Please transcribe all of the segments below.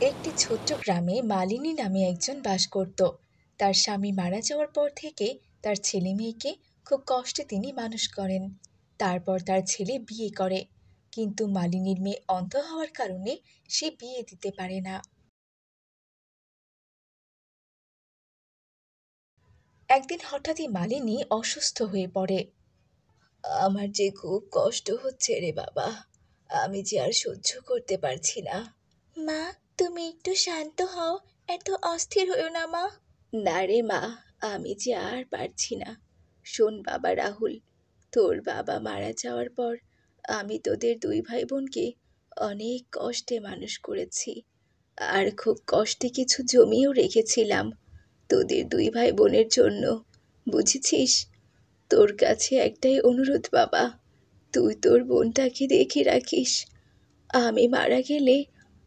একটি ছোট্ট গ্রামে মালিনী নামে একজন বাস করত। তার স্বামী মারা যাওয়ার পর থেকে তার ছেলে মেয়েকে খুব কষ্টে তিনি মানুষ করেন। তারপর তার ছেলে বিয়ে করে, কিন্তু মালিনীর মেয়ে অন্ধ হওয়ার কারণে সে বিয়ে দিতে পারে না। একদিন হঠাৎই মালিনী অসুস্থ হয়ে পড়ে। আমার যে খুব কষ্ট হচ্ছে রে বাবা, আমি যে আর সহ্য করতে পারছি না। মা, তুমি একটু শান্ত হও, এত অস্থির হইও না মা। না রে মা, আমি যে আর পারছি না। শোন বাবা রাহুল, তোর বাবা মারা যাওয়ার পর আমি তোদের দুই ভাই বোনকে অনেক কষ্টে মানুষ করেছি, আর খুব কষ্টে কিছু জমিও রেখেছিলাম তোদের দুই ভাই বোনের জন্য, বুঝেছিস? তোর কাছে একটাই অনুরোধ বাবা, তুই তোর বোনটাকে দেখে রাখিস। আমি মারা গেলে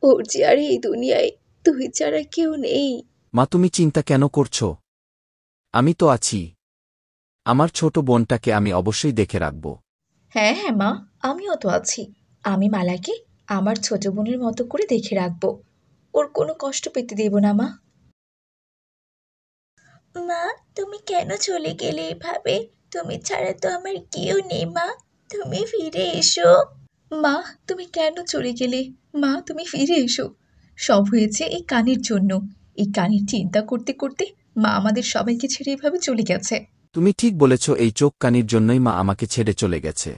ওর যে আর এই দুনিয়ায় তুই ছাড়া কেউ নেই। মা, তুমি চিন্তা কেন করছো? আমি তো আছি। আমার ছোট বোনটাকে আমি অবশ্যই দেখে রাখব। হ্যাঁ হ্যাঁ মা, আমিও তো আছি। আমি মালাকে আমার ছোট বোনের মতো করে দেখে রাখবো। ওর কোনো কষ্ট পেতে দেব না মা। মা, তুমি কেন চলে গেলে এভাবে? তুমি ছাড়া তো আমার কেউ নেই মা, তুমি ফিরে এসো। মা, তুমি কেন চলে গেলে? মা, তুমি ফিরে এসো। সব হয়েছে এই কানের জন্য। এই কানের চিন্তা করতে করতে মা আমাদের সবাইকে ছেড়ে এভাবে চলে গেছে। তুমি ঠিক বলেছ, এই চোখ কানির জন্যই মা আমাকে ছেড়ে চলে গেছে।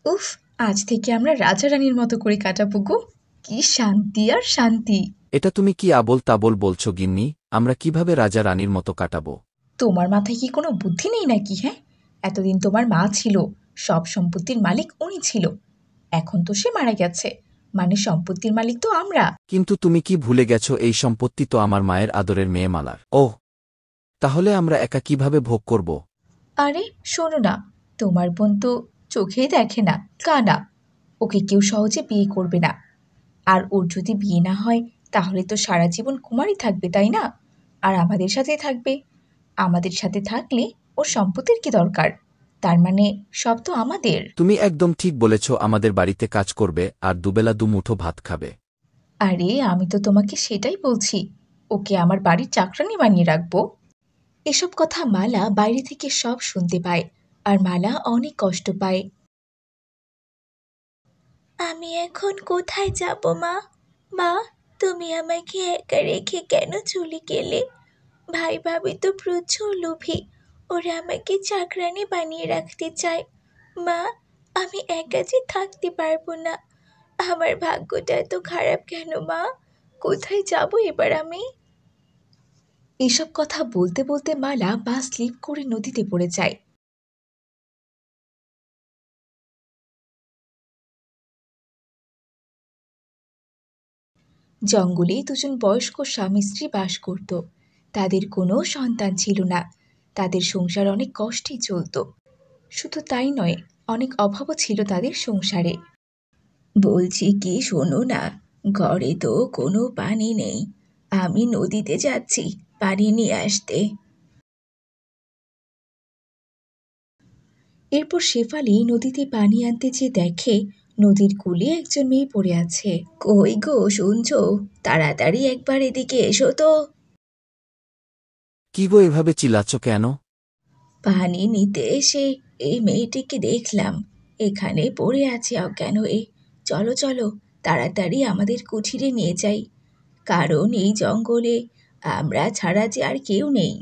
উফ, আজ থেকে আমরা রাজা রানীর মতো করে কাটাবো গো। কি শান্তি আর শান্তি। এটা তুমি কি আবোল তাবোল বলছো গিন্নি? আমরা কিভাবে রাজা রানীর মতো কাটাবো? তোমার মাথায় কি কোনো বুদ্ধি নেই নাকি? হ্যাঁ, এতদিন তোমার মা ছিল, সব সম্পত্তির মালিক উনি ছিল। এখন তো সে মারা গেছে, মানে সম্পত্তির মালিক তো আমরা। কিন্তু তুমি কি ভুলে গেছো, এই সম্পত্তি তো আমার মায়ের আদরের মেয়ে মালার। ওহ, তাহলে আমরা একা কিভাবে ভোগ করব? আরে শোনো না, তোমার বোন তো চোখেই দেখে না, কানা। ওকে কেউ সহজে বিয়ে করবে না। আর ওর যদি বিয়ে না হয়, তাহলে তো সারা জীবন কুমারী থাকবে, তাই না? আর আমাদের সাথেই থাকবে। আমাদের সাথে থাকলে ওর সম্পত্তির কি দরকার? তার মানে সব তো আমাদের। তুমি একদম ঠিক বলেছ, আমাদের বাড়িতে কাজ করবে আর দুবেলা দুমুঠো ভাত খাবে। আরে আমি তো তোমাকে সেটাই বলছি, ওকে আমার বাড়ির চাকরানি বানিয়ে রাখবো। এসব কথা মালা বাইরে থেকে সব শুনতে পায়, আর মালা অনেক কষ্ট পায়। আমি এখন কোথায় যাব মা? মা, তুমি আমাকে একা রেখে কেন চলে গেলে? ভাই ভাবি তো প্রচুর লোভী, ওরা আমাকে চাকরানি বানিয়ে রাখতে চায়। মা, আমি একা যে থাকতে পারবো না। আমার ভাগ্যটা এত খারাপ কেন মা? কোথায় যাব এবার আমি? এসব কথা বলতে বলতে মালা পা স্লিপ করে নদীতে পড়ে যায়। জঙ্গলে দুজন বয়স্ক স্বামী স্ত্রী বাস করত। তাদের কোনো সন্তান ছিল না। তাদের সংসার অনেক কষ্টেই চলত। শুধু তাই নয়, অনেক অভাবও ছিল তাদের সংসারে। বলছি কি, শোনো না, ঘরে তো কোনো পানি নেই। আমি নদীতে যাচ্ছি পানি নিয়ে আসতে। এরপর শেফালি নদীতে পানি আনতে যেয়ে দেখে নদীর কূলে একজন মেয়ে পড়ে আছে। কই গো, শুনছো? তাড়াতাড়ি একবার এদিকে এসো তো। কি গো, এভাবে চিল্লাচ্ছ কেন? পানি নিতে এসে এই মেয়েটিকে দেখলাম এখানে পড়ে আছে অজ্ঞান হয়ে। চলো চলো, তাড়াতাড়ি আমাদের কুঠিরে নিয়ে যাই, কারণ এই জঙ্গলে আমরা ছাড়া যে আর কেউ নেই।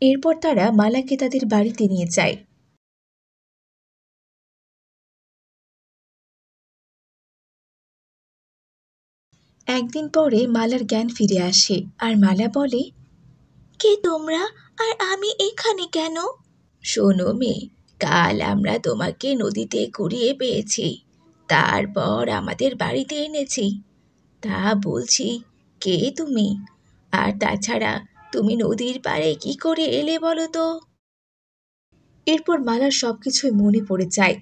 এরপর তারা মালাকে তাদের বাড়িতে নিয়ে যায়। একদিন পরে মালার জ্ঞান ফিরে আসে, আর মালা বলে, কে তোমরা, আর আমি এখানে কেন? শোনো মেয়ে, কাল আমরা তোমাকে নদীতে কুড়িয়ে পেয়েছি, তারপর আমাদের বাড়িতে এনেছি। তা বলছি, কে তুমি? আর তাছাড়া তুমি নদীর পাড়ে কি করে এলে বলো তো? এরপর মালার সবকিছুই মনে পড়ে যায়,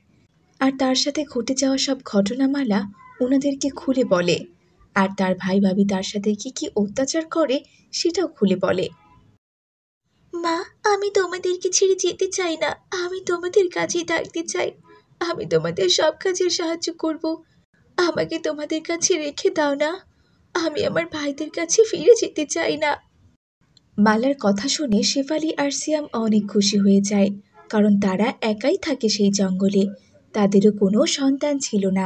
আর তার সাথে ঘটে যাওয়া সব ঘটনা মালা ওনাদেরকে খুলে বলে। আর তার ভাই ভাবি তার সাথে কি কি অত্যাচার করে সেটাও খুলে বলে। মা, আমি তোমাদেরকে ছেড়ে যেতে চাই না, আমি তোমাদের কাছেই থাকতে চাই। আমি তোমাদের সব কাজে সাহায্য করব। আমাকে তোমাদের কাছে রেখে দাও না। আমি আমার ভাইদের কাছে ফিরে যেতে চাই না। মালার কথা শুনে শেফালি আর সিয়াম অনেক খুশি হয়ে যায়, কারণ তারা একাই থাকে সেই জঙ্গলে। তাদেরও কোনো সন্তান ছিল না।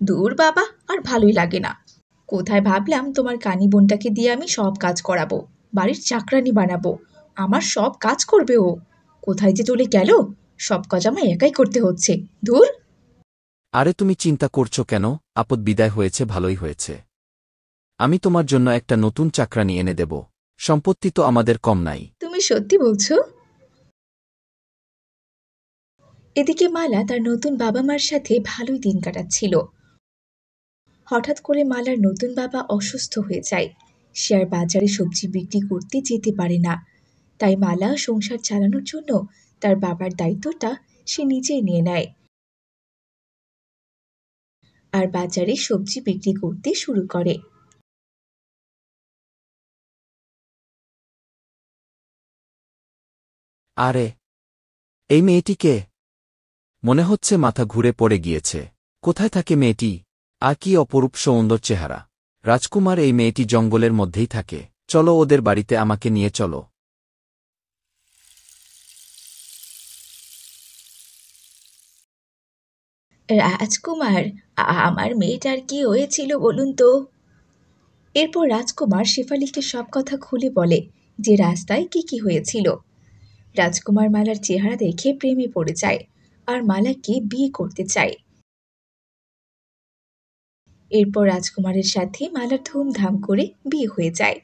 দূর বাবা, আর ভালোই লাগে না। কোথায় ভাবলাম তোমার কানি বোনটাকে দিয়ে আমি সব কাজ করাবো, বাড়ির চাকরানি বানাবো। আমার সব কাজ করবে ও। কোথায় যে চলে গেল, সব কাজ আমায় একাই করতে হচ্ছে। ধুর। আরে তুমি চিন্তা করছো কেন? আপদ বিদায় হয়েছে, ভালোই হয়েছে। আমি তোমার জন্য একটা নতুন চাকরানি এনে দেব। সম্পত্তি তো আমাদের কম নাই। তুমি সত্যি বলছো? এদিকে মালা তার নতুন বাবা মার সাথে ভালোই দিন কাটাচ্ছিল। হঠাৎ করে মালার নতুন বাবা অসুস্থ হয়ে যায়। সে আর বাজারে সবজি বিক্রি করতে যেতে পারে না। তাই মালা সংসার চালানোর জন্য তার বাবার দায়িত্বটা সে নিজেই নিয়ে নেয় আর বাজারে সবজি বিক্রি করতে শুরু করে। আরে, এই মেয়েটিকে মনে হচ্ছে মাথা ঘুরে পড়ে গিয়েছে। কোথায় থাকে মেয়েটি? আর কি অপরূপ সুন্দর চেহারা! রাজকুমার, এই মেয়েটি জঙ্গলের মধ্যেই থাকে। চলো ওদের বাড়িতে, আমাকে নিয়ে চলো। রাজকুমার, আমার মেয়েটার কি হয়েছিল বলুন তো? এরপর রাজকুমার শেফালিকে সব কথা খুলে বলে যে রাস্তায় কি কি হয়েছিল। রাজকুমার মালার চেহারা দেখে প্রেমে পড়ে যায় আর মালাকে বিয়ে করতে চায়। এরপর রাজকুমারের সাথে মালার ধুমধাম করে বিয়ে হয়ে যায়।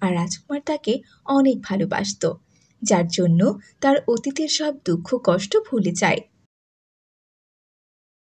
আর রাজকুমার তাকে অনেক ভালোবাসতো, যার জন্য তার অতীতের সব দুঃখ কষ্ট ভুলে যায়।